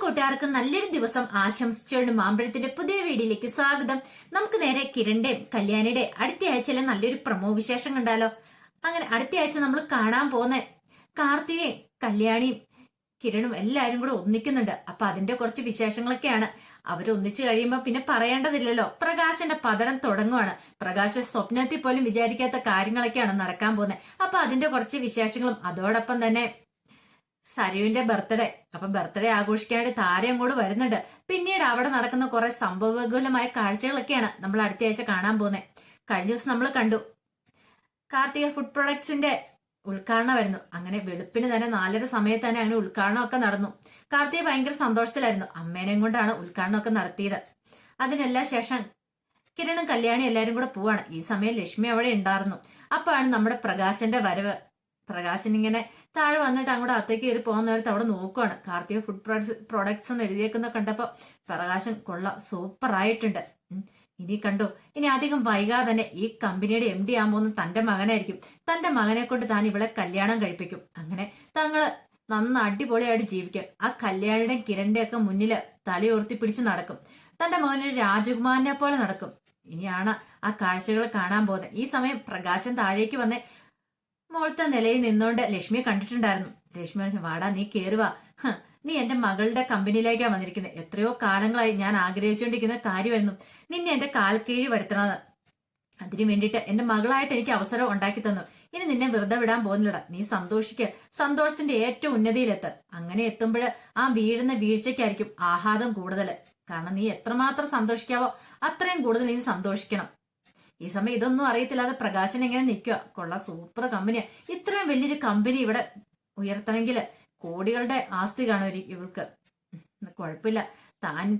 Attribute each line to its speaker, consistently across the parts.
Speaker 1: കൂട്ടുകാർക്ക് നല്ലൊരു ദിവസം ആശംസിച്ചുകൊണ്ട് മാമ്പഴത്തിന്റെ പുതിയ വീഡിയോയിലേക്ക് സ്വാഗതം. നമുക്ക് നേരെ കിരണിന്റെയും കല്യാണിയുടെയും അടുത്ത ആഴ്ചയിലെ നല്ലൊരു പ്രമോ വിശേഷം കണ്ടാലോ. അങ്ങനെ അടുത്ത ആഴ്ച നമ്മൾ കാണാൻ പോകുന്ന കാർത്തികയും കല്യാണിയും കിരണും എല്ലാരും കൂടെ ഒന്നിക്കുന്നുണ്ട്. അപ്പൊ അതിന്റെ കുറച്ച് വിശേഷങ്ങളൊക്കെയാണ്. അവരൊന്നിച്ചു കഴിയുമ്പോ പിന്നെ പറയേണ്ടതില്ലല്ലോ. പ്രകാശന്റെ പതനം തുടങ്ങുവാണ്. പ്രകാശ സ്വപ്നത്തിൽ പോലും വിചാരിക്കാത്ത കാര്യങ്ങളൊക്കെയാണ് നടക്കാൻ പോകുന്നത്. അപ്പൊ അതിന്റെ കുറച്ച് വിശേഷങ്ങളും അതോടൊപ്പം തന്നെ സരുവിന്റെ ബർത്ത്ഡേ. അപ്പൊ ബർത്ത്ഡേ ആഘോഷിക്കാനായിട്ട് താര അങ്ങോട്ട് വരുന്നുണ്ട്. പിന്നീട് അവിടെ നടക്കുന്ന കുറെ സംഭവബഹുലമായ കാഴ്ചകളൊക്കെയാണ് നമ്മൾ അടുത്ത ആഴ്ച കാണാൻ പോകുന്നത്. കഴിഞ്ഞ ദിവസം നമ്മൾ കണ്ടു കാർത്തിക ഫുഡ് പ്രൊഡക്ട്സിന്റെ ഉദ്ഘാടനമായിരുന്നു. അങ്ങനെ വെളുപ്പിന് തന്നെ 4:30 സമയത്ത് തന്നെ അങ്ങനെ ഉദ്ഘാടനമൊക്കെ നടന്നു. കാർത്തിക ഭയങ്കര സന്തോഷത്തിലായിരുന്നു. അമ്മേനെയും കൊണ്ടാണ് ഉദ്ഘാടനമൊക്കെ നടത്തിയത്. അതിനെല്ലാം ശേഷം കിരണും കല്യാണി എല്ലാരും കൂടെ പോവാണ്. ഈ സമയം ലക്ഷ്മി അവിടെ ഉണ്ടായിരുന്നു. അപ്പോഴാണ് നമ്മുടെ പ്രകാശന്റെ വരവ്. പ്രകാശൻ ഇങ്ങനെ താഴെ വന്നിട്ട് അങ്ങോട്ട് അകത്തേക്ക് കയറി പോകാൻ നേരത്ത് അവിടെ നോക്കുവാണ്. കാർത്തിക ഫുഡ് പ്രോഡക്ട്സ് എന്ന് എഴുതിയേക്കുന്ന കണ്ടപ്പോ പ്രകാശൻ കൊള്ളാം, സൂപ്പർ ആയിട്ടുണ്ട്. ഇനി കണ്ടു, ഇനി അധികം വൈകാതെ തന്നെ ഈ കമ്പനിയുടെ MD ആകാൻ പോകുന്ന തന്റെ മകനായിരിക്കും. തന്റെ മകനെ കൊണ്ട് താൻ ഇവളെ കല്യാണം കഴിപ്പിക്കും. അങ്ങനെ തങ്ങള് നന്ന അടിപൊളിയായിട്ട് ജീവിക്കും. ആ കല്യാണിയുടെയും കിരണിന്റെ ഒക്കെ മുന്നില് തലയുയർത്തി പിടിച്ച് നടക്കും. തന്റെ മകനൊരു രാജകുമാരനെ പോലെ നടക്കും. ഇനിയാണ് ആ കാഴ്ചകൾ കാണാൻ പോകുന്നത്. ഈ സമയം പ്രകാശൻ താഴേക്ക് വന്ന് മോളത്തെ നിലയിൽ നിന്നുകൊണ്ട് ലക്ഷ്മിയെ കണ്ടിട്ടുണ്ടായിരുന്നു. ലക്ഷ്മി പറഞ്ഞു, വാടാ നീ കേറുവാ, നീ എന്റെ മകളുടെ കമ്പനിയിലേക്കാണ് വന്നിരിക്കുന്നത്. എത്രയോ കാലങ്ങളായി ഞാൻ ആഗ്രഹിച്ചുകൊണ്ടിരിക്കുന്ന കാര്യമായിരുന്നു നിന്നെ എന്റെ കാൽ കീഴ് വരുത്തണമെന്ന്. അതിനു വേണ്ടിയിട്ട് എന്റെ മകളായിട്ട് എനിക്ക് അവസരം ഉണ്ടാക്കി തന്നു. ഇനി നിന്നെ വെറുതെ വിടാൻ പോകുന്നില്ലടാ. നീ സന്തോഷിക്കുക, സന്തോഷത്തിന്റെ ഏറ്റവും ഉന്നതിയിലെത്ത്. അങ്ങനെ എത്തുമ്പോൾ ആ വീഴുന്ന വീഴ്ചയ്ക്കായിരിക്കും ആഹ്ലാദം കൂടുതൽ. കാരണം നീ എത്രമാത്രം സന്തോഷിക്കാവോ അത്രയും കൂടുതൽ നീ സന്തോഷിക്കണം. ഈ സമയം ഇതൊന്നും അറിയത്തില്ലാതെ പ്രകാശൻ എങ്ങനെ നിൽക്കുക. കൊള്ള സൂപ്പർ കമ്പനിയാ. ഇത്രയും വലിയൊരു കമ്പനി ഇവിടെ ഉയർത്തണമെങ്കിൽ കോടികളുടെ ആസ്തി കാണും ഇവൾക്ക്. കുഴപ്പമില്ല,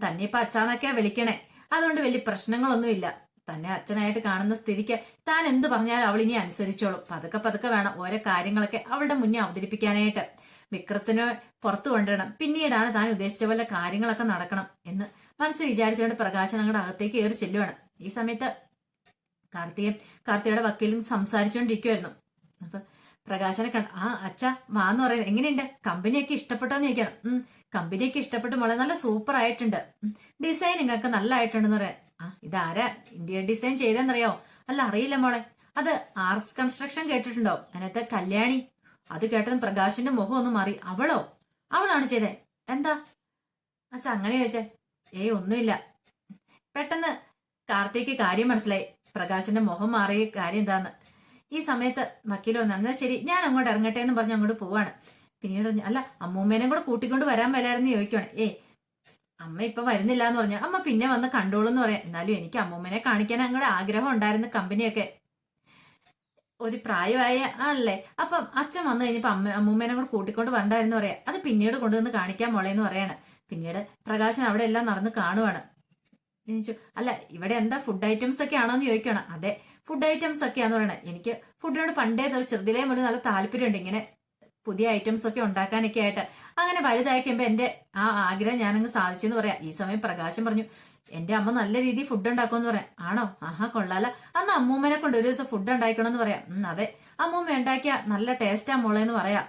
Speaker 1: തന്നെ ഇപ്പൊ അച്ഛാന്നൊക്കെയാ വിളിക്കണേ. അതുകൊണ്ട് വലിയ പ്രശ്നങ്ങളൊന്നുമില്ല. തന്നെ അച്ഛനായിട്ട് കാണുന്ന സ്ഥിതിക്ക് താൻ എന്ത് പറഞ്ഞാലും അവൾ ഇനി അനുസരിച്ചോളും. പതുക്കെ പതുക്കെ വേണം ഓരോ കാര്യങ്ങളൊക്കെ അവളുടെ മുന്നേ അവതരിപ്പിക്കാനായിട്ട്. വിക്രത്തിനെ പുറത്തു കൊണ്ടുവരണം. പിന്നീടാണ് താൻ ഉദ്ദേശിച്ച പോലെ കാര്യങ്ങളൊക്കെ നടക്കണം എന്ന് മനസ്സിൽ വിചാരിച്ചുകൊണ്ട് പ്രകാശൻ അങ്ങോട്ട് അകത്തേക്ക് കയറി ചെല്ലുവാണ്. ഈ സമയത്ത് കാർത്തികയുടെ വക്കീലും സംസാരിച്ചുകൊണ്ടിരിക്കുവായിരുന്നു. അപ്പൊ പ്രകാശനെ ആ അച്ഛ വാന്ന് പറയുന്നത് എങ്ങനെയുണ്ട്, കമ്പനിയൊക്കെ ഇഷ്ടപ്പെട്ടോന്ന് ചോദിക്കണം. കമ്പനിയൊക്കെ ഇഷ്ടപ്പെട്ടു മോളെ, നല്ല സൂപ്പർ ആയിട്ടുണ്ട്. ഡിസൈനിങ് ഒക്കെ നല്ല ആയിട്ടുണ്ടെന്ന് പറയാം. ഇതാരാ ഇന്ത്യൻ ഡിസൈൻ ചെയ്തെന്നറിയോ? അല്ല അറിയില്ല മോളെ. അത് ആർട്സ് കൺസ്ട്രക്ഷൻ കേട്ടിട്ടുണ്ടോ? അതിനകത്ത് കല്യാണി. അത് കേട്ടതും പ്രകാശിന്റെ മുഖം ഒന്ന് മാറി. അവളാണ് ചെയ്തേ? എന്താ അച്ഛാ അങ്ങനെ ചോദിച്ചേ? ഒന്നുമില്ല. പെട്ടെന്ന് കാർത്തിക്ക് കാര്യം മനസ്സിലായി. പ്രകാശിന്റെ മുഖം മാറിയ കാര്യം എന്താന്ന്. ഈ സമയത്ത് വക്കീൽ വന്നു. എന്നാ ശരി, ഞാൻ അങ്ങോട്ട് ഇറങ്ങട്ടെ എന്ന് പറഞ്ഞ് അങ്ങോട്ട് പോവാണ്. പിന്നീട് അല്ല അമ്മൂമ്മേനെ കൂടെ കൂട്ടിക്കൊണ്ട് വരാൻ വരാമെന്ന് ചോദിക്കുവാണ്. അമ്മ ഇപ്പൊ വരുന്നില്ല എന്ന് പറഞ്ഞു. അമ്മ പിന്നെ വന്ന് കണ്ടോളൂ എന്ന് പറയാം. എന്നാലും എനിക്ക് അമ്മൂമ്മനെ കാണിക്കാൻ അങ്ങോട്ട് ആഗ്രഹം ഉണ്ടായിരുന്നു. കമ്പനിയൊക്കെ ഒരു പ്രായമായ ആളല്ലേ. അപ്പം അച്ഛൻ വന്നു കഴിഞ്ഞപ്പോ അമ്മൂമ്മേനെ കൂടെ കൂട്ടിക്കൊണ്ട് വരണ്ടായിരുന്നു പറയാം. അത് പിന്നീട് കൊണ്ടുവന്ന് കാണിക്കാൻ മോളേന്ന് പറയാണ്. പിന്നീട് പ്രകാശൻ അവിടെ എല്ലാം നടന്ന് കാണുവാണ്. അല്ല ഇവിടെ എന്താ ഫുഡ് ഐറ്റംസ് ഒക്കെ ആണോ എന്ന് ചോദിക്കണം. അതെ, ഫുഡ് ഐറ്റംസ് ഒക്കെയാന്ന് പറയണേ. എനിക്ക് ഫുഡിനോട് പണ്ടേ ചെറുതിലേ മുതൽ നല്ല താല്പര്യമുണ്ട്. ഇങ്ങനെ പുതിയ ഐറ്റംസ് ഒക്കെ ഉണ്ടാക്കാനൊക്കെ ആയിട്ട്. അങ്ങനെ വലുതായി കഴിയുമ്പോൾ എന്റെ ആ ആഗ്രഹം ഞാനങ്ങ് സാധിച്ചെന്ന് പറയാം. ഈ സമയം പ്രകാശം പറഞ്ഞു, എന്റെ അമ്മ നല്ല രീതിയിൽ ഫുഡ് ഉണ്ടാക്കുമെന്ന് പറയാം. ആണോ? ആഹാ കൊള്ളാല. അന്ന് അമ്മൂമ്മനെ കൊണ്ട് ഒരു ദിവസം ഫുഡ് ഉണ്ടാക്കണമെന്ന് പറയാം. അതെ, അമ്മൂമ്മ ഉണ്ടാക്കിയ നല്ല ടേസ്റ്റാ മോളേന്ന് പറയാം.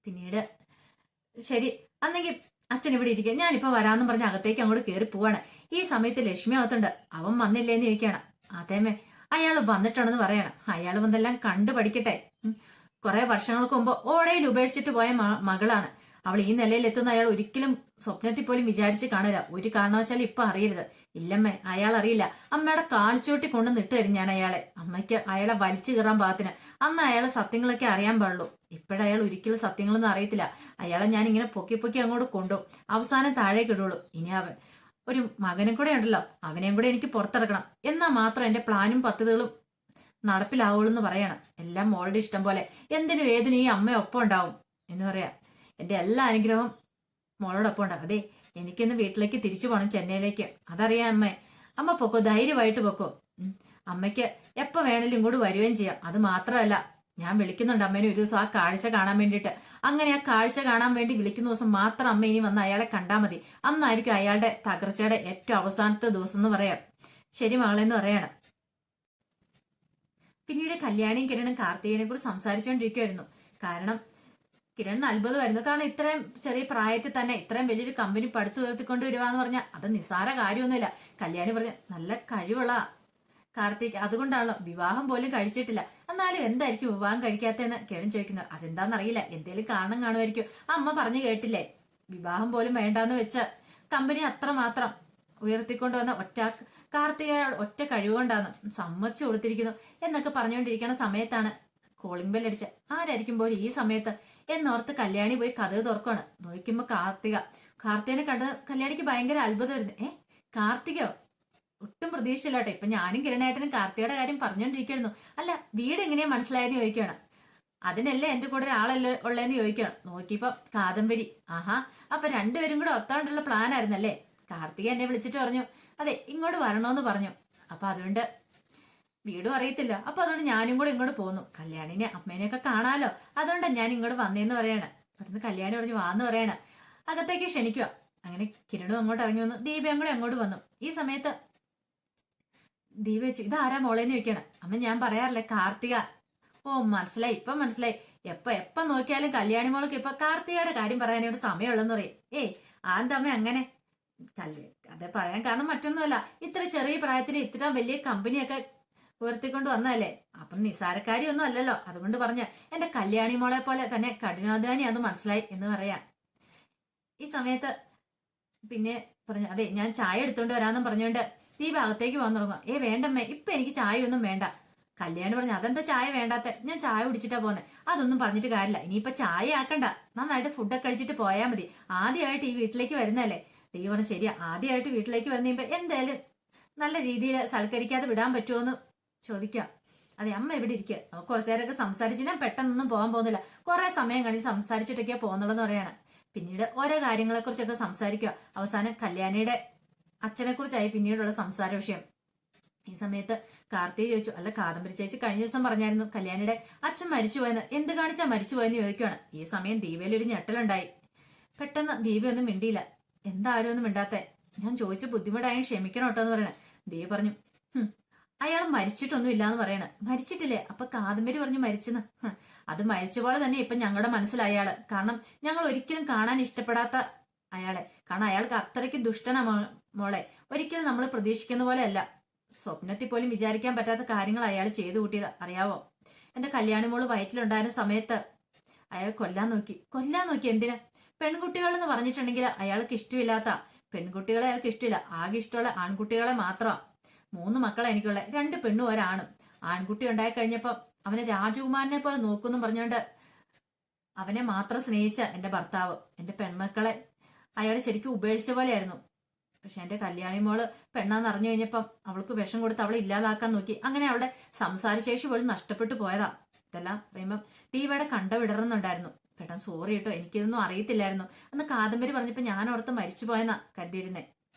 Speaker 1: പിന്നീട് ശരി അന്നെങ്കിൽ അച്ഛൻ ഇവിടെ ഇരിക്കുക, ഞാനിപ്പോ വരാമെന്നും പറഞ്ഞ് അകത്തേക്ക് അങ്ങോട്ട് കയറി പോവാണ്. ഈ സമയത്ത് ലക്ഷ്മി അകത്തുണ്ട്. അവൻ വന്നില്ലേന്ന് ചോദിക്കുകയാണ്. അതേമേ അയാൾ വന്നിട്ടുണ്ടെന്ന് പറയണം. അയാൾ വന്നെല്ലാം കണ്ടു പഠിക്കട്ടെ. കുറെ വർഷങ്ങൾക്ക് മുമ്പ് ഓടയിൽ ഉപേക്ഷിച്ചിട്ട് പോയ മകളാണ് അവൾ. ഈ നിലയിൽ എത്തുന്ന അയാൾ ഒരിക്കലും സ്വപ്നത്തിൽ പോലും വിചാരിച്ച് കാണില്ല. ഒരു കാരണവശാലും ഇപ്പൊ അറിയരുത്. ഇല്ലമ്മേ, അയാൾ അറിയില്ല. അമ്മയുടെ കാൽച്ചോട്ടി കൊണ്ട് നിട്ട് തരും ഞാൻ അയാളെ. അമ്മയ്ക്ക് അയാളെ വലിച്ചു കയറാൻ പാകത്തിന്. അന്ന് അയാളെ സത്യങ്ങളൊക്കെ അറിയാൻ പാടുള്ളൂ. ഇപ്പോഴയാൾ ഒരിക്കലും സത്യങ്ങളൊന്നും അറിയത്തില്ല. അയാളെ ഞാൻ ഇങ്ങനെ പൊക്കി പൊക്കി അങ്ങോട്ട് കൊണ്ടുപോകും. അവസാനം താഴേക്ക് ഇടുള്ളൂ. ഇനി അവൻ ഒരു മകനും കൂടെ ഉണ്ടല്ലോ, അവനെയും കൂടെ എനിക്ക് പുറത്തിറക്കണം. എന്നാൽ മാത്രം എന്റെ പ്ലാനും പദ്ധതികളും നടപ്പിലാവുള്ളൂ എന്ന് പറയണം. എല്ലാം മോളുടെ ഇഷ്ടം പോലെ. എന്തിനും ഏതിനും ഈ അമ്മ ഒപ്പം ഉണ്ടാവും എന്ന് പറയാം. എന്റെ എല്ലാ അനുഗ്രഹവും മോളോടൊപ്പം ഉണ്ടാവും. അതെ, എനിക്കിന്ന് വീട്ടിലേക്ക് തിരിച്ചു പോകണം, ചെന്നൈയിലേക്ക്. അതറിയാം അമ്മേ. അമ്മ പൊക്കോ, ധൈര്യമായിട്ട് പൊക്കോ. അമ്മയ്ക്ക് എപ്പോ വേണേലും ഇങ്ങോട്ട് വരികയും ചെയ്യാം. അത് മാത്രമല്ല, ഞാൻ വിളിക്കുന്നുണ്ട് അമ്മേനെ ഒരു ദിവസം ആ കാഴ്ച കാണാൻ വേണ്ടിയിട്ട്. അങ്ങനെ ആ കാഴ്ച കാണാൻ വേണ്ടി വിളിക്കുന്ന ദിവസം മാത്രം അമ്മ ഇനി വന്ന് അയാളെ കണ്ടാൽ മതി. അന്നായിരിക്കും അയാളുടെ തകർച്ചയുടെ ഏറ്റവും അവസാനത്തെ ദിവസം എന്ന് പറയാം. ശരി മകളെന്ന് പറയാണ്. പിന്നീട് കല്യാണിയും കിരണും കാർത്തികനെ കൂടി സംസാരിച്ചുകൊണ്ടിരിക്കുവായിരുന്നു. കാരണം കിരണിന് അത്ഭുതമായിരുന്നു. കാരണം ഇത്രയും ചെറിയ പ്രായത്തിൽ തന്നെ ഇത്രയും വലിയൊരു കമ്പനി പടുത്തു ഉയർത്തിക്കൊണ്ട് വരുവാന്ന് പറഞ്ഞാൽ അത് നിസ്സാര കാര്യമൊന്നുമില്ല. കല്യാണി പറഞ്ഞ നല്ല കഴിവുള്ള കാർത്തിക്, അതുകൊണ്ടാണല്ലോ വിവാഹം പോലും കഴിച്ചിട്ടില്ല. എന്നാലും എന്തായിരിക്കും വിവാഹം കഴിക്കാത്തതെന്ന് കിരൺ ചോദിക്കുന്നത്. അതെന്താണെന്നറിയില്ല, എന്തേലും കാരണം കാണുമായിരിക്കും. ആ അമ്മ പറഞ്ഞു കേട്ടില്ലേ, വിവാഹം പോലും വേണ്ടാന്ന് വെച്ച കമ്പനി അത്രമാത്രം ഉയർത്തിക്കൊണ്ട് വന്ന കാർത്തിക ഒറ്റ കഴിവുകൊണ്ടാണ് സമ്മതിച്ചു കൊടുത്തിരിക്കുന്നു എന്നൊക്കെ പറഞ്ഞുകൊണ്ടിരിക്കുന്ന സമയത്താണ് കോളിംഗ് ബെൽ അടിച്ച. ആരായിരിക്കുമ്പോൾ ഈ സമയത്ത് എന്നോർത്ത് കല്യാണി പോയി കഥ തുറക്കാണ്. നോക്കുമ്പോ കാർത്തികനെ കണ്ട് കല്യാണിക്ക് ഭയങ്കര അത്ഭുതമായിരുന്നു. കാർത്തികോ? ഒട്ടും പ്രതീക്ഷയില്ല കേട്ടോ. ഇപ്പൊ ഞാനും കിരണേട്ടനും കാർത്തികയുടെ കാര്യം പറഞ്ഞുകൊണ്ടിരിക്കുന്നു. അല്ല, വീട് എങ്ങനെയാ മനസ്സിലായെന്ന് ചോദിക്കുകയാണ്. അതിനല്ലേ എന്റെ കൂടെ ഒരാളല്ലേ ഉള്ളതെന്ന് ചോദിക്കുകയാണ്. നോക്കിയപ്പോ കാദംബരി. ആഹാ, അപ്പൊ രണ്ടുപേരും കൂടെ ഒത്താണ്ടുള്ള പ്ലാൻ ആയിരുന്നല്ലേ. കാർത്തിക എന്നെ വിളിച്ചിട്ട് പറഞ്ഞു, അതെ ഇങ്ങോട്ട് വരണോന്ന് പറഞ്ഞു. അപ്പൊ അതുകൊണ്ട് വീടും അറിയത്തില്ല. അപ്പൊ അതുകൊണ്ട് ഞാനും കൂടെ ഇങ്ങോട്ട് പോന്നു. കല്യാണിനെ അമ്മേനെയൊക്കെ കാണാലോ, അതുകൊണ്ടാ ഞാൻ ഇങ്ങോട്ട് വന്നേന്ന് പറയാണ്. പെട്ടെന്ന് കല്യാണി പറഞ്ഞു വാന്ന് പറയാണ്. അകത്തേക്ക് ക്ഷണിക്കുക. അങ്ങനെ കിരണും അങ്ങോട്ട് ഇറങ്ങി വന്നു. ദീപയും കൂടെ അങ്ങോട്ട് വന്നു. ഈ സമയത്ത് ദീപ വെച്ചു, ഇതാരാ മോളേന്ന് ചോദിക്കാണ്. അമ്മ ഞാൻ പറയാറില്ലേ, കാർത്തിക. ഓ മനസ്സിലായി, ഇപ്പൊ മനസ്സിലായി. എപ്പൊ നോക്കിയാലും കല്യാണി മോൾക്ക് ഇപ്പൊ കാർത്തികയുടെ കാര്യം പറയാനായിട്ട് സമയമുള്ളെന്ന് പറയും. ആന്തമ്മ അങ്ങനെ അത് പറയാൻ കാരണം മറ്റൊന്നുമല്ല, ഇത്ര ചെറിയ പ്രായത്തിൽ ഇത്ര വലിയ കമ്പനിയൊക്കെ ഉയർത്തിക്കൊണ്ട് വന്നതല്ലേ, അപ്പം നിസാരക്കാരിയൊന്നും അല്ലല്ലോ. അതുകൊണ്ട് പറഞ്ഞ എന്റെ കല്യാണി മോളെ പോലെ തന്നെ കഠിനാധ്വാനി അത് മനസ്സിലായി എന്ന് പറയാം. ഈ സമയത്ത് പിന്നെ പറഞ്ഞു, അതെ ഞാൻ ചായ എടുത്തോണ്ട് വരാമെന്നും പറഞ്ഞുകൊണ്ട് ദീപ അകത്തേക്ക് പോകാൻ തുടങ്ങുക. വേണ്ടമ്മേ, ഇപ്പൊ എനിക്ക് ചായ ഒന്നും വേണ്ട. കല്യാണി പറഞ്ഞു, അതെന്താ ചായ വേണ്ടാത്ത? ഞാൻ ചായ കുടിച്ചിട്ടാ പോന്നെ. അതൊന്നും പറഞ്ഞിട്ട് കാര്യമില്ല, ഇനിയിപ്പൊ ചായ ആക്കണ്ട, നന്നായിട്ട് ഫുഡൊക്കെ കഴിച്ചിട്ട് പോയാൽ മതി. ആദ്യമായിട്ട് ഈ വീട്ടിലേക്ക് വരുന്നതല്ലേ. ദീപ പറഞ്ഞു, ശരിയാ, ആദ്യമായിട്ട് വീട്ടിലേക്ക് വന്നപ്പോ എന്തായാലും നല്ല രീതിയിൽ സൽക്കരിക്കാതെ വിടാൻ പറ്റുമോന്ന് ചോദിക്കുക. അതെ അമ്മ ഇവിടെ ഇരിക്കുക, നമുക്ക് കുറച്ചു നേരമൊക്കെ സംസാരിച്ച്, ഞാൻ പെട്ടെന്നൊന്നും പോകാൻ പോകുന്നില്ല, കുറെ സമയം കഴിഞ്ഞ് സംസാരിച്ചിട്ടൊക്കെയാ പോകുന്നുള്ളതെന്ന് പറയാണ്. പിന്നീട് ഓരോ കാര്യങ്ങളെ കുറിച്ചൊക്കെ സംസാരിക്കുക. അവസാനം കല്യാണിയുടെ അച്ഛനെ കുറിച്ചായി പിന്നീടുള്ള സംസാര വിഷയം. ഈ സമയത്ത് കാർത്തിക ചോദിച്ചു, അല്ല കാദംബരി ചേച്ചി കഴിഞ്ഞ ദിവസം പറഞ്ഞായിരുന്നു കല്യാണിയുടെ അച്ഛൻ മരിച്ചുപോയെന്ന്, എന്ത് കാണിച്ചാ മരിച്ചുപോയെന്ന് ചോദിക്കുകയാണ്. ഈ സമയം ദീപയിലൊരു ഞെട്ടലുണ്ടായി. പെട്ടെന്ന് ദീപ ഒന്നും മിണ്ടിയില്ല. എന്താരും ഒന്നും മിണ്ടാത്തെ? ഞാൻ ചോദിച്ച ബുദ്ധിമുട്ടായി ക്ഷമിക്കണം കേട്ടോ എന്ന് പറയണേ. ദീപ പറഞ്ഞു, അയാൾ മരിച്ചിട്ടൊന്നും ഇല്ലാന്ന് പറയണ. മരിച്ചിട്ടില്ലേ? അപ്പൊ കാദംബരി പറഞ്ഞു മരിച്ചെന്ന്. അത് മരിച്ച പോലെ തന്നെ ഇപ്പൊ ഞങ്ങളുടെ മനസ്സിലായ അയാള്. കാരണം ഞങ്ങൾ ഒരിക്കലും കാണാൻ ഇഷ്ടപ്പെടാത്ത അയാളെ, കാരണം അയാൾക്ക് അത്രയ്ക്ക് ദുഷ്ടനാ മോളെ. ഒരിക്കലും നമ്മൾ പ്രതീക്ഷിക്കുന്ന പോലെ അല്ല. സ്വപ്നത്തിൽ പോലും വിചാരിക്കാൻ പറ്റാത്ത കാര്യങ്ങൾ അയാൾ ചെയ്തു കൂട്ടിയത് അറിയാവോ? എന്റെ കല്യാണി മോള് വയറ്റിലുണ്ടായിരുന്ന സമയത്ത് അയാൾ കൊല്ലാൻ നോക്കി. എന്തിനാ? പെൺകുട്ടികൾ എന്ന് പറഞ്ഞിട്ടുണ്ടെങ്കിൽ അയാൾക്ക് ഇഷ്ടമില്ലാത്ത പെൺകുട്ടികളെ അയാൾക്ക് ഇഷ്ടമില്ല. ആകെ ഇഷ്ടമുള്ള ആൺകുട്ടികളെ മാത്രമാ. 3 മക്കളെ എനിക്കുള്ള, 2 പെണ്ണും ഒരാണും. ആൺകുട്ടി ഉണ്ടായി കഴിഞ്ഞപ്പോ അവനെ രാജകുമാരനെ പോലെ നോക്കുമെന്നും പറഞ്ഞുകൊണ്ട് അവനെ മാത്രം സ്നേഹിച്ച എന്റെ ഭർത്താവ് എന്റെ പെൺമക്കളെ അയാൾ ശരിക്കും ഉപേക്ഷിച്ച പോലെയായിരുന്നു. പക്ഷെ എന്റെ കല്യാണി മോള് പെണ്ണാന്ന് അറിഞ്ഞു കഴിഞ്ഞപ്പം അവൾക്ക് വിഷം കൊടുത്ത് അവളെ ഇല്ലാതാക്കാൻ നോക്കി. അങ്ങനെ അവളുടെ സംസാരശേഷി പോലും നഷ്ടപ്പെട്ടു പോയതാ. ഇതെല്ലാം പറയുമ്പം ദീപയുടെ കണ്ട വിടറുന്നുണ്ടായിരുന്നു. പെട്ടെന്ന് സോറി കേട്ടോ, എനിക്കിതൊന്നും അറിയത്തില്ലായിരുന്നു. അന്ന് കാദംബരി പറഞ്ഞപ്പോ ഞാൻ ഓർത്ത് മരിച്ചു പോയെന്നാ കരുതിയിരുന്നേ.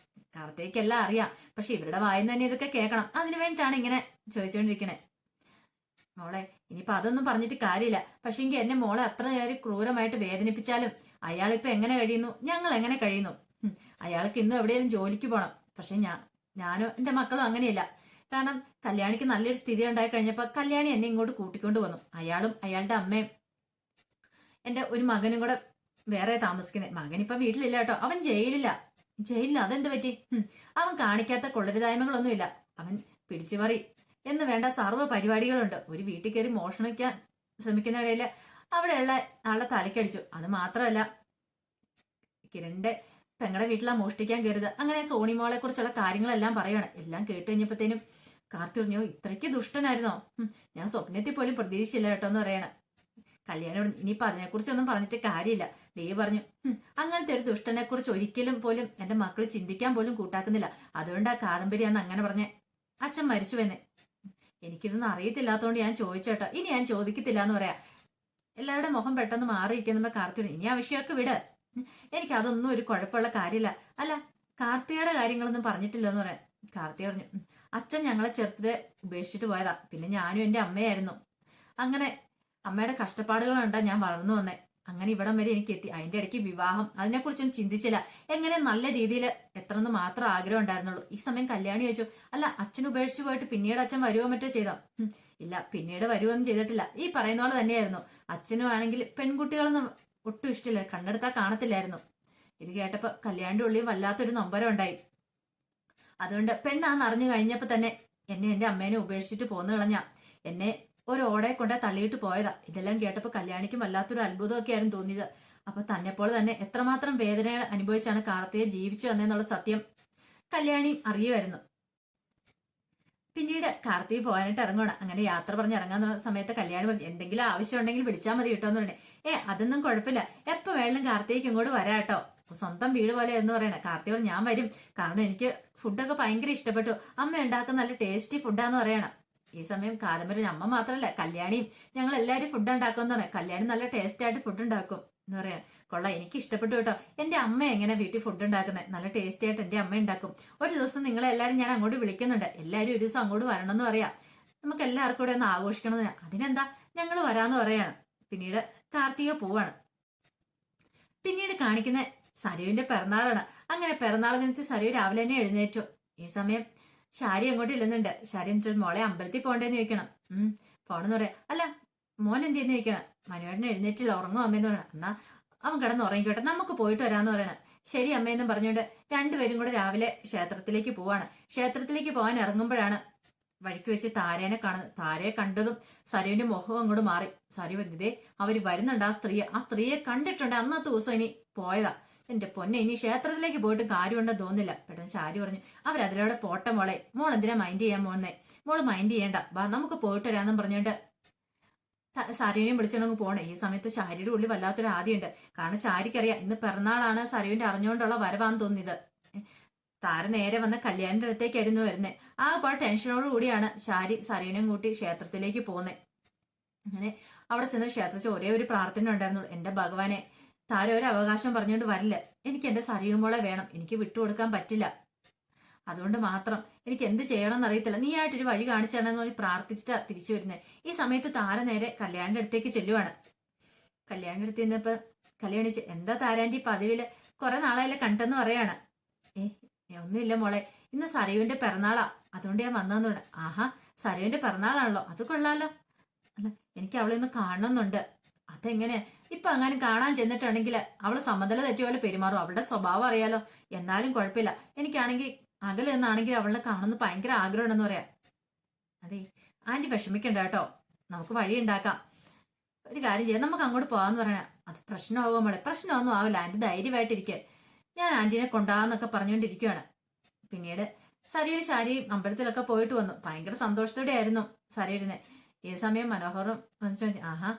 Speaker 1: കാർത്തേക്കെല്ലാം അറിയാം, പക്ഷെ ഇവരുടെ വായിന്ന് തന്നെ ഇതൊക്കെ കേൾക്കണം. അതിനു വേണ്ടിയിട്ടാണ് ഇങ്ങനെ ചോദിച്ചുകൊണ്ടിരിക്കണേ. മോളെ ഇനിയിപ്പൊ അതൊന്നും പറഞ്ഞിട്ട് കാര്യമില്ല. പക്ഷെങ്കിൽ എന്നെ മോളെ അത്ര ക്രൂരമായിട്ട് വേദനിപ്പിച്ചാലും അയാളിപ്പോ എങ്ങനെ കഴിയുന്നു, ഞങ്ങൾ എങ്ങനെ കഴിയുന്നു? അയാൾക്ക് ഇന്നും എവിടെയെങ്കിലും ജോലിക്ക് പോകണം. പക്ഷെ ഞാനോ എന്റെ മക്കളും അങ്ങനെയല്ല. കാരണം കല്യാണിക്ക് നല്ലൊരു സ്ഥിതി ഉണ്ടായി കഴിഞ്ഞപ്പോ കല്യാണി എന്നെ ഇങ്ങോട്ട് കൂട്ടിക്കൊണ്ടു വന്നു. അയാളും അയാളുടെ അമ്മയും എന്റെ ഒരു മകനും കൂടെ വേറെ താമസിക്കുന്നത്. മകനിപ്പൊ വീട്ടിലില്ല കേട്ടോ, അവൻ ജയിലില്ല. അതെന്ത് പറ്റി? അവൻ കാണിക്കാത്ത കൊള്ളരുതായ്മകളൊന്നുമില്ല. അവൻ പിടിച്ചുപറി എന്ന് വേണ്ട സർവ്വ പരിപാടികളുണ്ട്. ഒരു വീട്ടിൽ കയറി മോഷണിക്കാൻ ശ്രമിക്കുന്നതിടയില് അവിടെയുള്ള ആളെ തലക്കടിച്ചു. അത് മാത്രമല്ല, കിരണിന്റെ പെങ്ങളുടെ വീട്ടിലാ മോഷ്ടിക്കാൻ കയറിയത്. അങ്ങനെ സോണിമോളെ കുറിച്ചുള്ള കാര്യങ്ങളെല്ലാം പറയാണ്. എല്ലാം കേട്ട് കഴിഞ്ഞപ്പോഴത്തേനും കാർത്തി പറഞ്ഞു, ഇത്രയ്ക്ക് ദുഷ്ടനായിരുന്നോ? ഞാൻ സ്വപ്നത്തിൽ പോലും പ്രതീക്ഷിച്ചില്ല കേട്ടോ എന്ന് പറയണ. കല്യാണം ഇനിയിപ്പൊ അതിനെക്കുറിച്ചൊന്നും പറഞ്ഞിട്ട് കാര്യമില്ല. ദേവി പറഞ്ഞു, അങ്ങനത്തെ ഒരു ദുഷ്ടനെ കുറിച്ച് ഒരിക്കലും പോലും എന്റെ മക്കൾ ചിന്തിക്കാൻ പോലും കൂട്ടാക്കുന്നില്ല. അതുകൊണ്ടാ കാദംബരിയാന്ന് അങ്ങനെ പറഞ്ഞേ. അച്ഛൻ മരിച്ചുവെന്നെ. എനിക്കിതൊന്നും അറിയത്തില്ലാത്തതുകൊണ്ട് ഞാൻ ചോദിച്ചേട്ടോ, ഇനി ഞാൻ ചോദിക്കത്തില്ല എന്ന് പറയാ. എല്ലാവരുടെ മുഖം പെട്ടെന്ന് മാറിയിരിക്കുന്ന കാർത്തി, ഇനി ആ വിഷയമൊക്കെ വിട്, എനിക്ക് അതൊന്നും ഒരു കുഴപ്പമുള്ള കാര്യമില്ല. അല്ല കാർത്തികയുടെ കാര്യങ്ങളൊന്നും പറഞ്ഞിട്ടില്ലോ എന്ന് പറയാം. കാർത്തി പറഞ്ഞു, അച്ഛൻ ഞങ്ങളെ ചെറുപ്പത്തെ ഉപേക്ഷിച്ചിട്ട് പോയതാ. പിന്നെ ഞാനും എന്റെ അമ്മയായിരുന്നു. അങ്ങനെ അമ്മയുടെ കഷ്ടപ്പാടുകൾ കണ്ടാ ഞാൻ വളർന്നു വന്നേ. അങ്ങനെ ഇവിടം വരെ എനിക്ക് എത്തി. അതിന്റെ ഇടയ്ക്ക് വിവാഹം, അതിനെക്കുറിച്ചൊന്നും ചിന്തിച്ചില്ല. എങ്ങനെ നല്ല രീതിയിൽ എത്രയെന്ന് മാത്രം ആഗ്രഹം ഉണ്ടായിരുന്നുള്ളൂ. ഈ സമയം കല്യാണി ചോദിച്ചു, അല്ല അച്ഛൻ ഉപേക്ഷിച്ചു പോയിട്ട് പിന്നീട് അച്ഛൻ വരുവോ മറ്റോ ചെയ്തോ? ഇല്ല, പിന്നീട് വരുവൊന്നും ചെയ്തിട്ടില്ല. ഈ പറയുന്ന പോലെ തന്നെയായിരുന്നു. അച്ഛനും ആണെങ്കിൽ പെൺകുട്ടികളെന്ന് ഒട്ടും ഇഷ്ടമില്ല, കണ്ണെടുത്താൽ കാണത്തില്ലായിരുന്നു. ഇത് കേട്ടപ്പോ കല്യാണിന്റെ ഉള്ളിൽ വല്ലാത്തൊരു നൊമ്പരം ഉണ്ടായി. അതുകൊണ്ട് പെണ്ണാന്ന് അറിഞ്ഞു കഴിഞ്ഞപ്പോ തന്നെ എന്നെ എന്റെ അമ്മേനെ ഉപേക്ഷിച്ചിട്ട് പോന്നു കളഞ്ഞ, എന്നെ ഒരോടെ കൊണ്ട് തള്ളിയിട്ട് പോയതാ. ഇതെല്ലാം കേട്ടപ്പോ കല്യാണിക്കും വല്ലാത്തൊരു അത്ഭുതമൊക്കെ ആയിരുന്നു തോന്നിയത്. അപ്പൊ തന്നെപ്പോലെ തന്നെ എത്രമാത്രം വേദനകൾ അനുഭവിച്ചാണ് കാർത്തിക ജീവിച്ചു വന്നെന്നുള്ള സത്യം കല്യാണി അറിയുമായിരുന്നു. പിന്നീട് കാർത്തിക് പോകാനായിട്ട് ഇറങ്ങണം. അങ്ങനെ യാത്ര പറഞ്ഞ് ഇറങ്ങാൻ സമയത്ത് കല്യാണി പറഞ്ഞു, എന്തെങ്കിലും ആവശ്യം ഉണ്ടെങ്കിൽ വിളിച്ചാൽ മതി കേട്ടോ എന്ന് പറഞ്ഞേ. അതൊന്നും കുഴപ്പമില്ല, എപ്പോ വേണമെങ്കിലും കാർത്തിക് ഇങ്ങോട്ട് വരാട്ടോ, സ്വന്തം വീട് പോലെ എന്ന് പറയണേ. കാർത്തിക് പറഞ്ഞു, ഞാൻ വരും, കാരണം എനിക്ക് ഫുഡൊക്കെ ഭയങ്കര ഇഷ്ടപ്പെട്ടു, അമ്മ ഉണ്ടാക്കുന്ന നല്ല ടേസ്റ്റി ഫുഡാന്ന് പറയണം. ഈ സമയം കാദംബരി അമ്മ മാത്രല്ല കല്യാണിയും ഞങ്ങൾ എല്ലാവരും ഫുഡ് ഉണ്ടാക്കുമെന്ന് പറയാം. കല്യാണി നല്ല ടേസ്റ്റ് ആയിട്ട് ഫുഡ് ഉണ്ടാക്കും എന്ന് പറയാം. കൊള്ളാം, എനിക്ക് ഇഷ്ടപ്പെട്ടു കേട്ടോ. എന്റെ അമ്മ എങ്ങനെ വീട്ടിൽ ഫുഡ് ഉണ്ടാക്കുന്നത്, നല്ല ടേസ്റ്റി ആയിട്ട് എന്റെ അമ്മ ഉണ്ടാക്കും. ഒരു ദിവസം നിങ്ങളെ എല്ലാവരും ഞാൻ അങ്ങോട്ട് വിളിക്കുന്നുണ്ട്, എല്ലാവരും ഒരു ദിവസം അങ്ങോട്ട് വരണം എന്ന് പറയാം. നമുക്ക് എല്ലാവർക്കും കൂടെ ഒന്ന് ആഘോഷിക്കണം. അതിനെന്താ, ഞങ്ങൾ വരാന്ന് പറയാണ്. പിന്നീട് കാർത്തിക പോവാണ്. പിന്നീട് കാണിക്കുന്ന സരുവിന്റെ പിറന്നാളാണ്. അങ്ങനെ പിറന്നാൾ ദിനത്തിൽ സരു രാവിലെ തന്നെ എഴുന്നേറ്റു. ഈ സമയം ശാരി അങ്ങോട്ട് ഇല്ലുന്നുണ്ട്. ശാരി എന്നിട്ട് മോളെ അമ്പലത്തിൽ പോകണ്ടേന്ന് ചോദിക്കണം. പോണെന്ന് പറയാം. അല്ല മോൻ എന്തെന്ന് ചോദിക്കണം. മനുവേട്ടൻ എഴുന്നേറ്റില്ല, ഉറങ്ങും അമ്മയെന്ന് പറയണം. എന്നാ അവൻ കിടന്ന് ഉറങ്ങിക്കോട്ടെ, നമുക്ക് പോയിട്ട് വരാന്ന് പറയണം. ശരി അമ്മയെന്നും പറഞ്ഞുകൊണ്ട് രണ്ടുപേരും കൂടെ രാവിലെ ക്ഷേത്രത്തിലേക്ക് പോവാണ്. ക്ഷേത്രത്തിലേക്ക് പോകാൻ ഇറങ്ങുമ്പോഴാണ് വഴിക്ക് വെച്ച് താരേനെ കാണുന്നത്. താരയെ കണ്ടതും സരുവിന്റെ മുഖം അങ്ങോട്ട് മാറി. സരു വന്നതേ അവര് വരുന്നുണ്ട്. ആ സ്ത്രീയെ കണ്ടിട്ടുണ്ട്, അന്നത്തെ ദിവസം ഇനി പോയതാ. എന്റെ പൊന്നെ, ഇനി ക്ഷേത്രത്തിലേക്ക് പോയിട്ട് കാര്യമുണ്ടെന്ന് തോന്നില്ല. പെട്ടെന്ന് ശാരി പറഞ്ഞു, അവരതിലൂടെ പോട്ടെ മോളെ, മോൾ എന്തിനാ മൈൻഡ് ചെയ്യാൻ പോകുന്നേ, മോള് മൈൻഡ് ചെയ്യണ്ട, വാ നമുക്ക് പോയിട്ട് വരാന്നും പറഞ്ഞുകൊണ്ട് സരുവിനെയും വിളിച്ചോണ്ടങ്ങ് പോണേ. ഈ സമയത്ത് ശാരിയുടെ ഉള്ളിൽ വല്ലാത്തൊരു ആദ്യമുണ്ട്. കാരണം ശാരിക്കറിയാം ഇന്ന് പിറന്നാളാണ് സരുവിന്റെ അറിഞ്ഞുകൊണ്ടുള്ള വരവാന്ന് തോന്നിയത്. താര നേരെ വന്ന കല്യാണിന്റെ അടുത്തേക്കായിരുന്നു വരുന്നത്. ആ പാട് ടെൻഷനോട് കൂടിയാണ് ശാരി സരുവിനെയും കൂട്ടി ക്ഷേത്രത്തിലേക്ക് പോകുന്നത്. അങ്ങനെ അവിടെ ചെന്ന് ക്ഷേത്രത്തിൽ ഒരേ ഒരു പ്രാർത്ഥന ഉണ്ടായിരുന്നുള്ളൂ, എന്റെ ഭഗവാനെ താര ഒരു അവകാശം പറഞ്ഞുകൊണ്ട് വരില്ല, എനിക്ക് എന്റെ സരിയുമോളെ വേണം, എനിക്ക് വിട്ടുകൊടുക്കാൻ പറ്റില്ല, അതുകൊണ്ട് മാത്രം എനിക്ക് എന്ത് ചെയ്യണമെന്ന് അറിയത്തില്ല, നീ ആയിട്ടൊരു വഴി കാണിച്ചാണെന്ന് പറഞ്ഞ് പ്രാർത്ഥിച്ചിട്ടാ തിരിച്ചു വരുന്നത്. ഈ സമയത്ത് താര നേരെ കല്യാണിന്റെ അടുത്തേക്ക് ചെല്ലുവാണ്. കല്യാണിന്റെ അടുത്ത് നിന്നപ്പോ കല്യാണി, എന്താ താരാന്റെ പതിവില് കുറെ നാളായാലും കണ്ടെന്ന് പറയാണ്. ഒന്നുമില്ല മോളെ, ഇന്ന് സരയുവിന്റെ പിറന്നാളാ, അതുകൊണ്ട് ഞാൻ വന്നെന്ന് പറഞ്ഞു. ആഹാ, സരയുവിന്റെ പിറന്നാളാണല്ലോ, അത് കൊള്ളാലോ. അല്ല, എനിക്ക് അവളെ ഒന്ന് കാണണമെന്നുണ്ട്. അതെങ്ങനെ, ഇപ്പൊ അങ്ങനെ കാണാൻ ചെന്നിട്ടുണ്ടെങ്കിൽ അവള് സമനില തെറ്റിയ പോലെ പെരുമാറും, അവളുടെ സ്വഭാവം അറിയാലോ. എന്നാലും കുഴപ്പമില്ല, എനിക്കാണെങ്കിൽ അകലെ നിന്നാണെങ്കിൽ അവളെ കാണുന്ന ഭയങ്കര ആഗ്രഹമുണ്ടെന്ന് പറയാം. അതെ ആന്റി വിഷമിക്കണ്ട കേട്ടോ, നമുക്ക് വഴി ഉണ്ടാക്കാം, ഒരു കാര്യം ചെയ്യാം, നമുക്ക് അങ്ങോട്ട് പോകാന്ന് പറയാ. അത് പ്രശ്നമാകുമോ മോളെ? പ്രശ്നമൊന്നും ആവില്ല, ആന്റി ധൈര്യമായിട്ടിരിക്കുക, ഞാൻ ആന്റിനെ കൊണ്ടാന്നൊക്കെ പറഞ്ഞുകൊണ്ടിരിക്കുകയാണ്. പിന്നീട് സരിയും ശാരിയും അമ്പലത്തിലൊക്കെ പോയിട്ട് വന്നു. ഭയങ്കര സന്തോഷത്തോടെ ആയിരുന്നു സരി ഇരുന്നത്. ഈ സമയം മനോഹറും വന്നിട്ട്, ആഹാ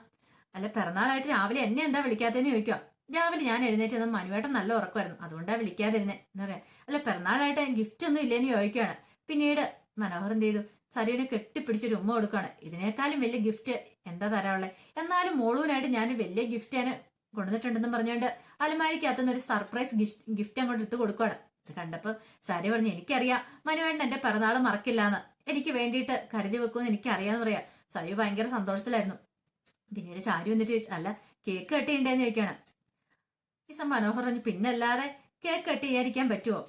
Speaker 1: അല്ല പിറന്നാളായിട്ട് രാവിലെ എന്നെ എന്താ വിളിക്കാത്തതെന്ന് ചോദിക്കുക. രാവിലെ ഞാൻ എഴുന്നേറ്റ് മനുവേട്ടൻ നല്ല ഉറക്കമായിരുന്നു, അതുകൊണ്ടാ വിളിക്കാതിരുന്നേ എന്ന് പറയാം. അല്ല പിറന്നാളായിട്ട് ഗിഫ്റ്റ് ഒന്നും ഇല്ലേന്ന് ചോദിക്കുകയാണ്. പിന്നീട് മനോഹർ എന്ത് ചെയ്തു, സരിയെ കെട്ടിപ്പിടിച്ചൊരു ഉമ്മ കൊടുക്കുകയാണ്. ഇതിനേക്കാളും വലിയ ഗിഫ്റ്റ് എന്താ തരാനുള്ളത്, എന്നാലും മോളൂനായിട്ട് ഞാൻ വലിയ ഗിഫ്റ്റ് ഞാൻ കൊണ്ടുവന്നിട്ടുണ്ടെന്ന് പറഞ്ഞുകൊണ്ട് അലമാരിക്കകത്തുനിന്ന് ഒരു സർപ്രൈസ് ഗിഫ്റ്റ് അങ്ങോട്ട് എടുത്ത് കൊടുക്കുകയാണ്. ഇത് കണ്ടപ്പോ സരി പറഞ്ഞു, എനിക്കറിയാം മനുവേട്ടൻ എന്റെ പിറന്നാൾ മറക്കില്ലാന്ന്, എനിക്ക് വേണ്ടിയിട്ട് കരുതി വെക്കുമെന്ന് എനിക്കറിയാന്ന് പറയാം. സരി ഭയങ്കര സന്തോഷത്തിലായിരുന്നു. പിന്നീട് ചാരി വന്നിട്ട് അല്ല കേക്ക് കട്ട് ചെയ്യണ്ടേന്ന് ചോദിക്കാണ്. ഈ മനോഹർ പറഞ്ഞു, പിന്നല്ലാതെ കേക്ക് കട്ട് ചെയ്യാതിരിക്കാൻ പറ്റുമോ,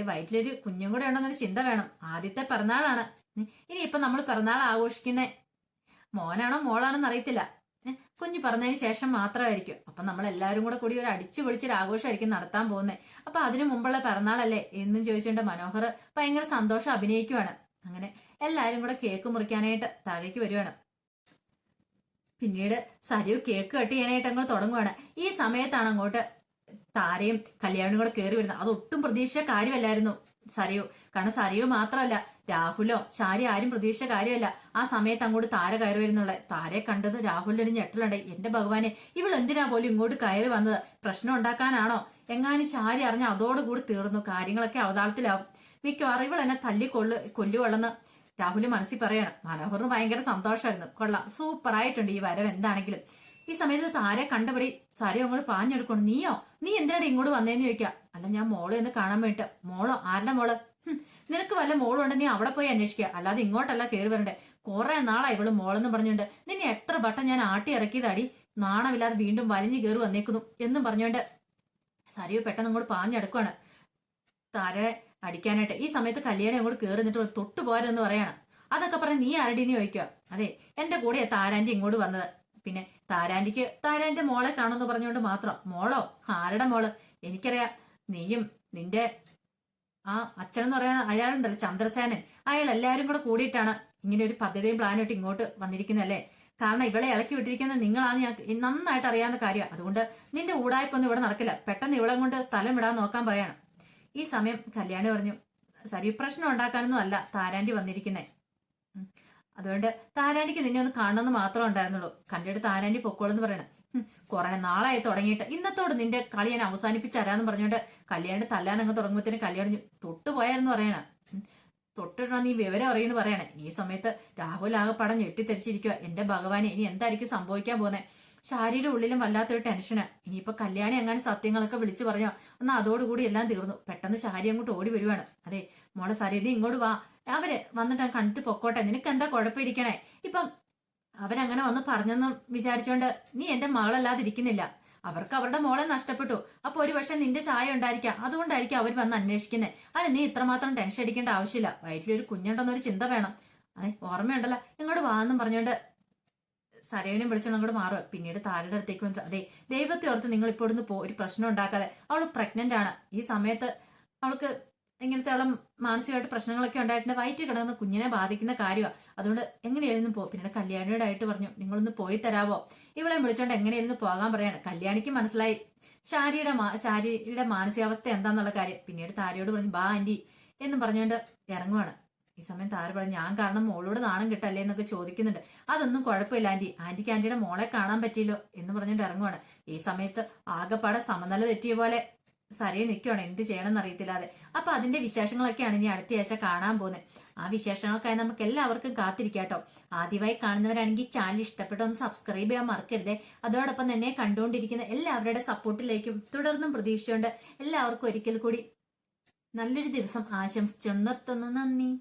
Speaker 1: വയറ്റിലൊരു കുഞ്ഞും കൂടെ ഉണ്ടെന്നൊരു ചിന്ത വേണം, ആദ്യത്തെ പിറന്നാളാണ്, ഇനിയിപ്പൊ നമ്മൾ പിറന്നാൾ ആഘോഷിക്കുന്ന മോനാണോ മോളാണോന്ന് അറിയത്തില്ല, കുഞ്ഞു പറഞ്ഞതിന് ശേഷം മാത്രമായിരിക്കും. അപ്പൊ നമ്മൾ എല്ലാവരും കൂടെ കൂടി ഒരു അടിച്ചു പൊളിച്ചൊരു ആഘോഷമായിരിക്കും നടത്താൻ പോകുന്നത്. അപ്പൊ അതിനു മുമ്പുള്ള പിറന്നാളല്ലേ എന്നും ചോദിച്ചുകൊണ്ട് മനോഹർ ഭയങ്കര സന്തോഷം അഭിനയിക്കുവാണ്. അങ്ങനെ എല്ലാരും കൂടെ കേക്ക് മുറിക്കാനായിട്ട് താഴേക്ക് വരുവാണ്. പിന്നീട് സരിയു കേക്ക് കട്ട് ചെയ്യാനായിട്ട് അങ്ങോട്ട് തുടങ്ങുവാണ്. ഈ സമയത്താണ് അങ്ങോട്ട് താരയും കല്യാണിയും കൂടെ കയറി വരുന്നത്. അത് ഒട്ടും പ്രതീക്ഷിച്ച കാര്യമല്ലായിരുന്നു സരിയു. കാരണം സരിയു മാത്രമല്ല, രാഹുലോ ശാരി ആരും പ്രതീക്ഷിച്ച കാര്യമല്ല. ആ സമയത്ത് അങ്ങോട്ട് താര കയറി വരുന്നുള്ള. താരയെ കണ്ടത് രാഹുലിന് ഞെട്ടലുണ്ടായി. എന്റെ ഭഗവാനെ, ഇവൾ എന്തിനാ പോലും ഇങ്ങോട്ട് കയറി വന്നത്, പ്രശ്നം ഉണ്ടാക്കാനാണോ? എങ്ങാനും ശാരി അറിഞ്ഞ അതോടുകൂടി തീർന്നു, കാര്യങ്ങളൊക്കെ അവതാളത്തിലാവും, മിക്കവാറും ഇവൾ എന്നെ കൊല്ലുകൊള്ളെന്ന് രാഹുല് മനസ്സിൽ പറയണം. മനോഹറിന് ഭയങ്കര സന്തോഷമായിരുന്നു. കൊള്ളാം, സൂപ്പർ ആയിട്ടുണ്ട് ഈ വരവ് എന്താണെങ്കിലും. ഈ സമയത്ത് താരെ കണ്ടപടി സാരി അങ്ങോട്ട് പാഞ്ഞെടുക്കണം. നീ എന്തിനാണ് ഇങ്ങോട്ട് വന്നേന്ന് ചോദിക്കാം. അല്ല ഞാൻ മോളെ ഒന്ന് കാണാൻ വേണ്ടിട്ട്. മോളോ? ആരുടെ മോള്? നിനക്ക് വല്ല മോളും ഉണ്ടെങ്കിൽ നീ അവിടെ പോയി അന്വേഷിക്കുക, അല്ലാതെ ഇങ്ങോട്ടല്ല കയറി വരണ്ടേ. കുറെ നാളാ ഇവള് മോളെന്ന് പറഞ്ഞുകൊണ്ട് നിന്നെ എത്ര വട്ടം ഞാൻ ആട്ടി ഇറക്കിയതാടി, നാണമില്ലാതെ വീണ്ടും വലിഞ്ഞു കയറി വന്നേക്കുന്നു എന്നും പറഞ്ഞുകൊണ്ട് സരിയോ പെട്ടെന്ന് അങ്ങോട്ട് പാഞ്ഞെടുക്കുവാണ് താരെ അടിക്കാനായിട്ട്. ഈ സമയത്ത് കല്യാണം അങ്ങോട്ട് കയറി നിന്നിട്ട് തൊട്ടു പോരെന്ന് പറയണം. അതൊക്കെ പറഞ്ഞ് നീ ആരുടെന്ന് ചോദിക്കുക. അതെ എന്റെ കൂടെ താരാന്റെ ഇങ്ങോട്ട് വന്നത്, പിന്നെ താരാന്റെ മോളെ കാണുമെന്ന് പറഞ്ഞുകൊണ്ട് മാത്രം. മോളോ? ആരുടെ മോള്? എനിക്കറിയാം, നീയും നിന്റെ ആ അച്ഛനെന്ന് പറയുന്ന അയാളുണ്ടല്ലോ ചന്ദ്രസേനൻ, അയാൾ എല്ലാരും കൂടെ കൂടിയിട്ടാണ് ഇങ്ങനെ ഒരു പദ്ധതിയും പ്ലാനും ഇട്ട് ഇങ്ങോട്ട് വന്നിരിക്കുന്നല്ലേ. കാരണം ഇവളെ ഇളക്കി വിട്ടിരിക്കുന്നത് നിങ്ങളാന്ന് ഞാൻ നന്നായിട്ട് അറിയാവുന്ന കാര്യമാണ്. അതുകൊണ്ട് നിന്റെ ഊടായ്പൊന്നും ഇവിടെ നടക്കില്ല. പെട്ടെന്ന് ഇവളെ കൊണ്ട് സ്ഥലം വിടാൻ നോക്കാൻ പറയാണ്. ഈ സമയം കല്യാണി പറഞ്ഞു, സരി പ്രശ്നം ഉണ്ടാക്കാനൊന്നും അല്ല താരാന്റി വന്നിരിക്കുന്നേ. അതുകൊണ്ട് താരാന്റിക്ക് നിന്നെ ഒന്ന് കാണണമെന്ന് മാത്രമേ ഉണ്ടായിരുന്നുള്ളൂ. കണ്ടിട്ട് താരാന്റി പൊക്കോളെന്ന് പറയണം. കുറെ നാളായി തുടങ്ങിയിട്ട് ഇന്നത്തോട് നിന്റെ കളി ഞാൻ അവസാനിപ്പിച്ചരാന്ന് പറഞ്ഞുകൊണ്ട് കല്യാണി തല്ലാനങ്ങ് തുടങ്ങുമ്പോഴത്തേന് കല്യാണി തൊട്ടുപോയായിരുന്നു പറയണം. തൊട്ടിട്ടാ നീ വിവരം അറിയുന്നു പറയണേ. ഈ സമയത്ത് രാഹുൽ ആകെപ്പാടം ഞെട്ടിത്തെറിച്ചിരിക്കുക. എന്റെ ഭഗവാനെ, ഇനി എന്തായിരിക്കും സംഭവിക്കാൻ പോകുന്നത്? ശാരിയുടെ ഉള്ളിലും വല്ലാത്തൊരു ടെൻഷന്. ഇനിയിപ്പോ കല്യാണി അങ്ങനെ സത്യങ്ങളൊക്കെ വിളിച്ചു പറഞ്ഞോ എന്നാ അതോടുകൂടി എല്ലാം തീർന്നു. പെട്ടെന്ന് ശാരി അങ്ങോട്ട് ഓടി വരുവാണ്. അതെ മോളെ സാരി, നീ ഇങ്ങോട്ട് വാ, അവര് വന്നിട്ട് കണ്ടിട്ട് പൊക്കോട്ടെ, നിനക്ക് എന്താ കുഴപ്പമിരിക്കണേ? ഇപ്പം അവരങ്ങനെ വന്ന് പറഞ്ഞെന്ന് വിചാരിച്ചോണ്ട് നീ എന്റെ മകളല്ലാതിരിക്കുന്നില്ല. അവർക്ക് അവരുടെ മോളെ നഷ്ടപ്പെട്ടു. അപ്പൊ ഒരു പക്ഷെ നിന്റെ ചായ ഉണ്ടായിരിക്കാം, അതുകൊണ്ടായിരിക്കും അവർ വന്ന് അന്വേഷിക്കുന്നത്. അതിന് നീ ഇത്രമാത്രം ടെൻഷൻ അടിക്കേണ്ട ആവശ്യമില്ല. വയറ്റിലൊരു കുഞ്ഞുണ്ടെന്നൊരു ചിന്ത വേണം. അതെ ഓർമ്മയുണ്ടല്ലോ, ഇങ്ങോട്ട് വാന്നും പറഞ്ഞോണ്ട് സരവിനെ വിളിച്ചോണ്ട് അങ്ങോട്ട് മാറുക. പിന്നീട് താരയുടെ അടുത്തേക്ക് വന്നിട്ട്, അതെ ദൈവത്തെ ഓർത്ത് നിങ്ങൾ ഇപ്പോൾ ഒരു പ്രശ്നം ഉണ്ടാക്കാതെ, അവൾ പ്രഗ്നന്റ് ആണ്. ഈ സമയത്ത് അവൾക്ക് ഇങ്ങനത്തെ അവളെ മാനസികമായിട്ട് പ്രശ്നങ്ങളൊക്കെ ഉണ്ടായിട്ടുണ്ട്. വയറ്റിൽ കിടക്കുന്ന കുഞ്ഞിനെ ബാധിക്കുന്ന കാര്യമാണ്. അതുകൊണ്ട് എങ്ങനെയായിരുന്നു പിന്നീട് കല്യാണിയുടെ ആയിട്ട് പറഞ്ഞു, നിങ്ങളൊന്ന് പോയി തരാവോ? ഇവളെ വിളിച്ചോണ്ട് എങ്ങനെയായിരുന്നു പോകാൻ പറയാണ്. കല്യാണിക്ക് മനസ്സിലായി ശാരിയുടെ മാനസികാവസ്ഥ എന്താന്നുള്ള കാര്യം. പിന്നീട് താരയോട് പറഞ്ഞു, ബാ ആന്റി എന്നും പറഞ്ഞുകൊണ്ട് ഇറങ്ങുവാണ്. ഈ സമയം താര പറഞ്ഞു, ഞാൻ കാരണം മോളോട് നാണം കിട്ടല്ലേ എന്നൊക്കെ ചോദിക്കുന്നുണ്ട്. അതൊന്നും കുഴപ്പമില്ല ആന്റിക്ക് ആന്റിയുടെ മോളെ കാണാൻ പറ്റിയില്ലോ എന്ന് പറഞ്ഞുകൊണ്ട് ഇറങ്ങുവാണ്. ഈ സമയത്ത് ആകെപ്പാടെ സമനില തെറ്റിയ പോലെ സരയെ നിൽക്കുവാണ്, എന്ത് ചെയ്യണമെന്ന് അറിയത്തില്ലാതെ. അപ്പൊ അതിന്റെ വിശേഷങ്ങളൊക്കെയാണ് ഇനി അടുത്ത ആഴ്ച കാണാൻ പോകുന്നത്. ആ വിശേഷങ്ങൾക്കായി നമുക്ക് എല്ലാവർക്കും കാത്തിരിക്കാട്ടോ. ആദ്യമായി കാണുന്നവരാണെങ്കിൽ ചാനൽ ഇഷ്ടപ്പെട്ടോ ഒന്ന് സബ്സ്ക്രൈബ് ചെയ്യാൻ മറക്കരുതേ. അതോടൊപ്പം തന്നെ കണ്ടുകൊണ്ടിരിക്കുന്ന എല്ലാവരുടെ സപ്പോർട്ടിലേക്കും തുടർന്നും പ്രതീക്ഷിച്ചുകൊണ്ട് എല്ലാവർക്കും ഒരിക്കൽ കൂടി നല്ലൊരു ദിവസം ആശംസിച്ചു നിർത്തുന്നു. നന്ദി.